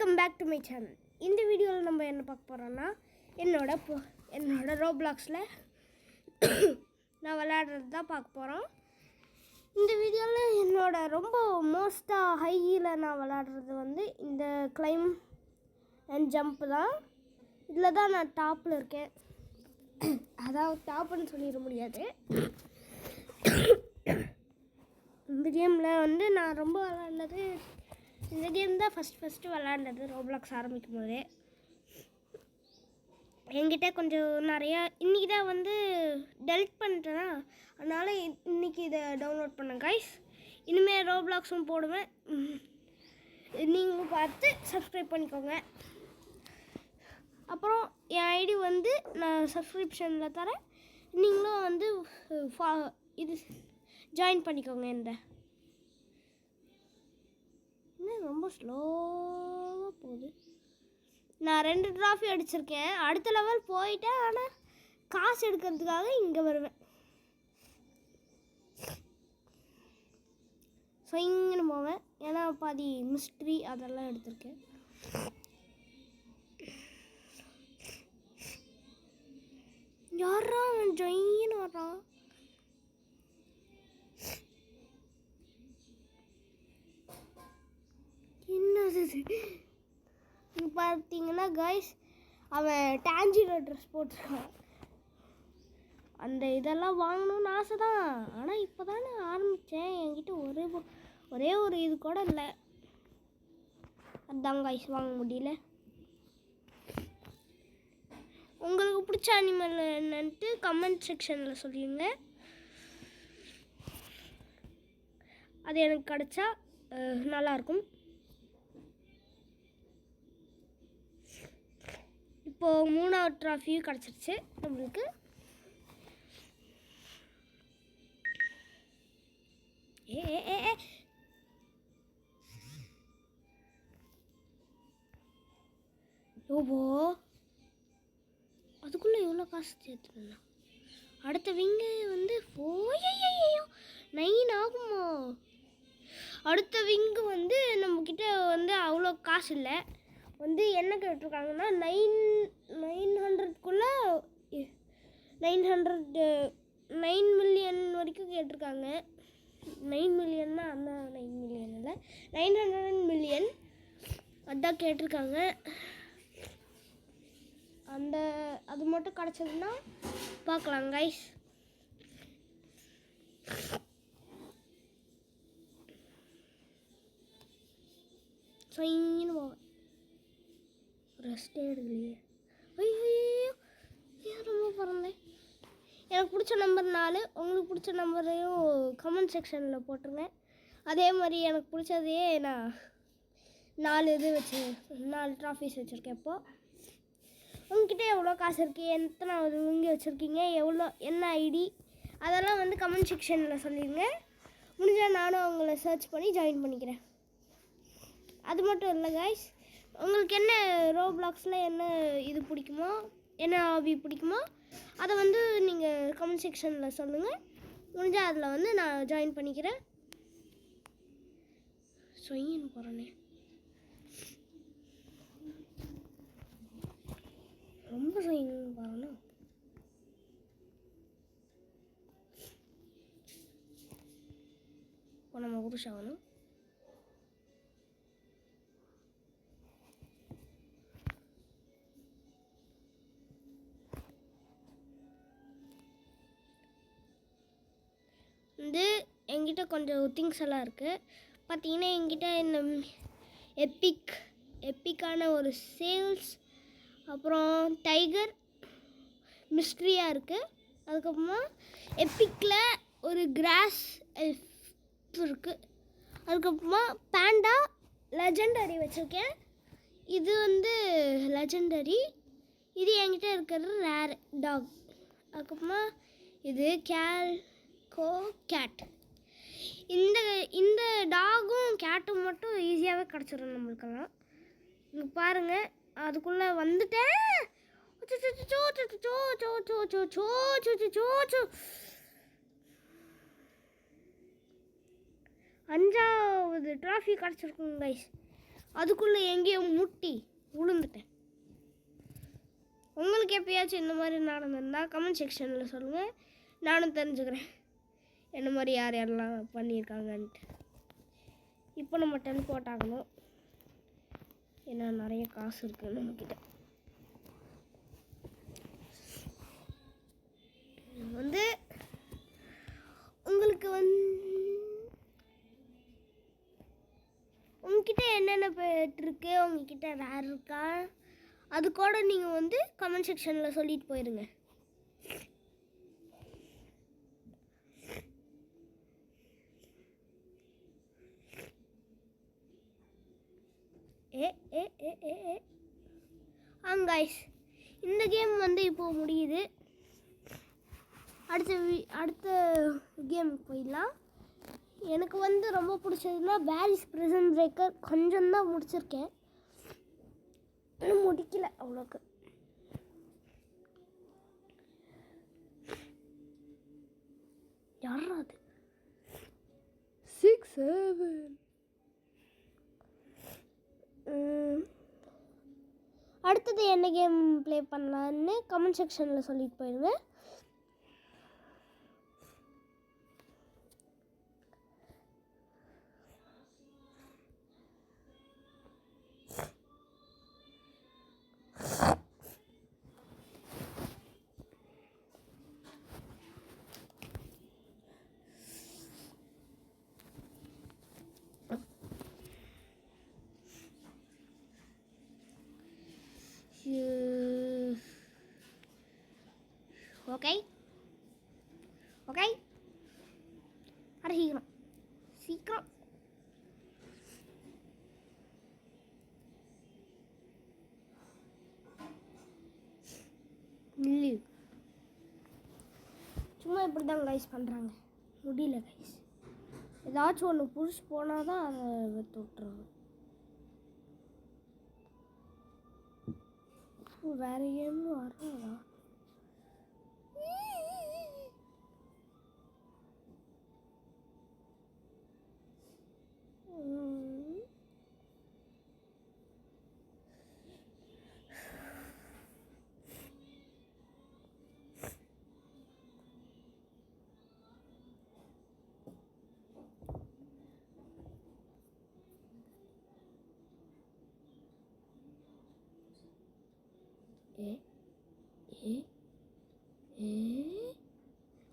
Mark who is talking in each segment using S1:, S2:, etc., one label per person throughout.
S1: Welcome back to my channel. இந்த வீடியோவில் நம்ம என்ன பார்க்க போகிறோன்னா என்னோட ரோப்ளாக்ஸில் நான் விளையாடுறது தான் பார்க்க போகிறோம். இந்த வீடியோவில் என்னோட ரொம்ப மோஸ்ட்டாக ஹையில் நான் விளையாடுறது வந்து இந்த கிளைம் அண்ட் ஜம்ப் தான். இதில் தான் நான் டாப்பில் இருக்கேன். அதாவது டாப்புன்னு சொல்லிட முடியாது. இந்த கேமில் வந்து நான் ரொம்ப விளையாண்டது இந்த கேம் தான் ஃபஸ்ட்டு விளையாண்டது ரோப்ளாக்ஸ் ஆரம்பிக்கும் போதே. என்கிட்ட கொஞ்சம் நிறையா இன்றைக்கி தான் வந்து டெலிட் பண்ணிட்டேன்னா, அதனால் இன்றைக்கி இதை டவுன்லோட் பண்ணேன் கைஸ். இனிமேல் ரோப்ளாக்ஸும் போடுவேன், நீங்களும் பார்த்து சப்ஸ்கிரைப் பண்ணிக்கோங்க. அப்புறம் என் ஐடி வந்து நான் சப்ஸ்கிரிப்ஷனில் தரேன், நீங்களும் வந்து இது ஜாயின் பண்ணிக்கோங்க. ரொம்ப ஸ்லோவாக போகுது. நான் 2 ட்ராஃபி அடிச்சிருக்கேன். அடுத்த லெவல் போயிட்டேன். ஆனால் காசு எடுக்கிறதுக்காக இங்கே வருவேன். ஸோ இங்கேன்னு போவேன், ஏன்னா பாதி மிஸ்ட்ரி அதெல்லாம் எடுத்திருக்கேன். யாரா அவன் ஜொயின்னு வர்றான்? பார்த்தீங்கன்னா கைஸ், அவன் டான்ஜிரோ ட்ரெஸ் போட்டிருக்கான். அந்த இதெல்லாம் வாங்கணும்னு ஆசை தான், ஆனால் இப்போ தானே ஆரம்பித்தேன். என்கிட்ட ஒரே ஒரு இது கூட இல்லை. அதான் கைஸ் வாங்க முடியல. உங்களுக்கு பிடிச்ச அனிமல் என்னன்ட்டு கமெண்ட் செக்ஷனில் சொல்லுங்க. அது எனக்கு கிடச்சா நல்லாயிருக்கும். இப்போது 3வது ட்ராஃபியும் கிடச்சிருச்சு நம்மளுக்கு. ஓபோ, அதுக்குள்ளே எவ்வளோ காசு சேர்த்துனா? அடுத்த விங்கு வந்து 9 ஆகுமா? அடுத்த விங்கு வந்து நம்மக்கிட்ட வந்து அவ்வளோ காசு இல்லை. வந்து என்ன கேட்டிருக்காங்கன்னா 900க்குள்ளே 9 மில்லியன் வரைக்கும் கேட்டிருக்காங்க. 9 மில்லியன்னா அந்த 9 மில்லியன் இல்லை, 900 மில்லியன் அதான் கேட்டிருக்காங்க. அது மட்டும் கிடச்சதுன்னா பார்க்கலாம் கைஸ். ஸோ இங்கேன்னு போவேன், ரெஸ்டே எடுக்கலையே. ஐயோ ரொம்ப பிறந்தேன். எனக்கு பிடிச்ச நம்பர் 4. உங்களுக்கு பிடிச்ச நம்பரையும் கமெண்ட் செக்ஷனில் போட்டுருங்க. அதே மாதிரி எனக்கு பிடிச்சதையே நான் 4 ட்ராஃபிஸ் வச்சுருக்கேன். இப்போது உங்ககிட்ட எவ்வளோ காசு இருக்குது, எத்தனாவது இங்கே வச்சுருக்கீங்க, என்ன ஐடி, அதெல்லாம் வந்து கமெண்ட் செக்ஷனில் சொல்லிடுங்க. முடிஞ்சால் நானும் அவங்கள சர்ச் பண்ணி ஜாயின் பண்ணிக்கிறேன். அது மட்டும் இல்லை கைஸ், உங்களுக்கு என்ன ரோப்ளாக்ஸில் என்ன இது பிடிக்குமோ, என்ன ஹாபி பிடிக்குமோ அதை வந்து நீங்கள் கமெண்ட் செக்ஷனில் சொல்லுங்கள். முடிஞ்சால் அதில் வந்து நான் ஜாயின் பண்ணிக்கிறேன். சொயின்னு போகிறேனே, ரொம்ப சொயின்னு போகிறேன்னா. இப்போ நம்ம புருஷாகணும். வந்து என்கிட்ட கொஞ்சம் திங்ஸ் எல்லாம் இருக்குது. பார்த்தீங்கன்னா என்கிட்ட இந்த எப்பிக்கான ஒரு சேல்ஸ், அப்புறம் டைகர் மிஸ்ட்ரியாக இருக்குது. அதுக்கப்புறமா எப்பிக்கில் ஒரு கிராஸ் எல்ஃப் இருக்குது. அதுக்கப்புறமா பேண்டா லெஜெண்டரி வச்சுருக்கேன். இது வந்து லெஜெண்டரி. இது என்கிட்ட இருக்கிறது ரேர் டாக். அதுக்கப்புறமா இது கேட். இந்த டாகும் கேட்டும் மட்டும் ஈஸியாகவே கிடச்சிடும் நம்மளுக்கெல்லாம். இங்கே பாருங்கள், அதுக்குள்ளே வந்துட்டேன். 5வது ட்ராஃபி கிடச்சிருக்குங்க கைஸ். அதுக்குள்ளே எங்கேயோ உங்களுக்கு எப்பயாச்சும் இந்த மாதிரி நடந்திருந்தால் கமெண்ட் செக்ஷனில் சொல்லுங்கள், நானும் தெரிஞ்சுக்கிறேன் என்ன மாதிரி யார் யாரெல்லாம் பண்ணியிருக்காங்கன்ட்டு. இப்போ நம்ம டெலிபோர்ட் ஆகணும், ஏன்னா நிறைய காசு இருக்குது நம்மக்கிட்ட. வந்து உங்களுக்கு உங்ககிட்ட என்னென்ன பெட் இருக்கு, உங்ககிட்ட ரேர் இருக்கா, அது கூட நீங்கள் வந்து கமெண்ட் செக்ஷனில் சொல்லிட்டு போயிடுங்க. கைஸ், இந்த கேம் வந்து இப்போது முடியுது. அடுத்த கேம் போயிடலாம். எனக்கு வந்து ரொம்ப பிடிச்சதுன்னா பாரிஸ் பிரிசன் பிரேக்கர். கொஞ்சம் தான் முடிச்சிருக்கேன், முடிக்கல அவ்வளோக்கு. யாரா அது? 6 7 அடுத்தது என்ன கேம் ப்ளே பண்ணலான்னு கமெண்ட் செக்ஷனில் சொல்லிட்டு போயிடுங்க. ஓகே ஓகே, அட சீக்கிரம் சீக்கிரம். இல்லை, சும்மா இப்படி தான் கைஸ் பண்ணுறாங்க, முடியல கைஸ். ஏதாச்சும் ஒன்று புதுசு போனால் தான் அதை வெத்து விட்டுறாங்க. வேற கேம் வரலாம்.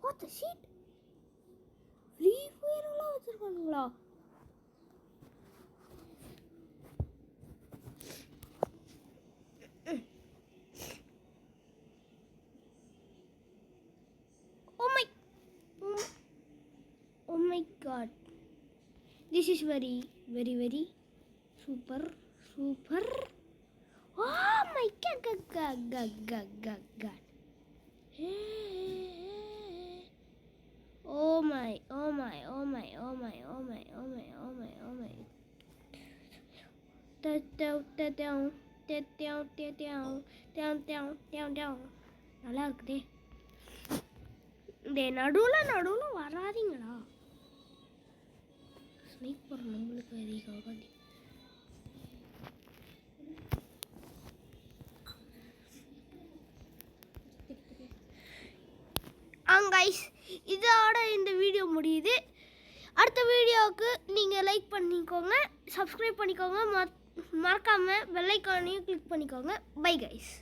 S1: What the shit? Free fire எல்லாம் வச்சிருக்காங்களா? Oh my god. This is very super. Oh my god. Oh my. நல்லா இருக்குதே. இந்த நடுவில் வராதிங்களா? ஸ்னேக் போகிற நம்மளுக்கு அதிகம். கைஸ், இதோட இந்த வீடியோ முடியுது. அடுத்த வீடியோவுக்கு நீங்கள் லைக் பண்ணிக்கோங்க, சப்ஸ்கிரைப் பண்ணிக்கோங்க, மறக்காமல் பெல் ஐக்கானையும் கிளிக் பண்ணிக்கோங்க. Bye guys.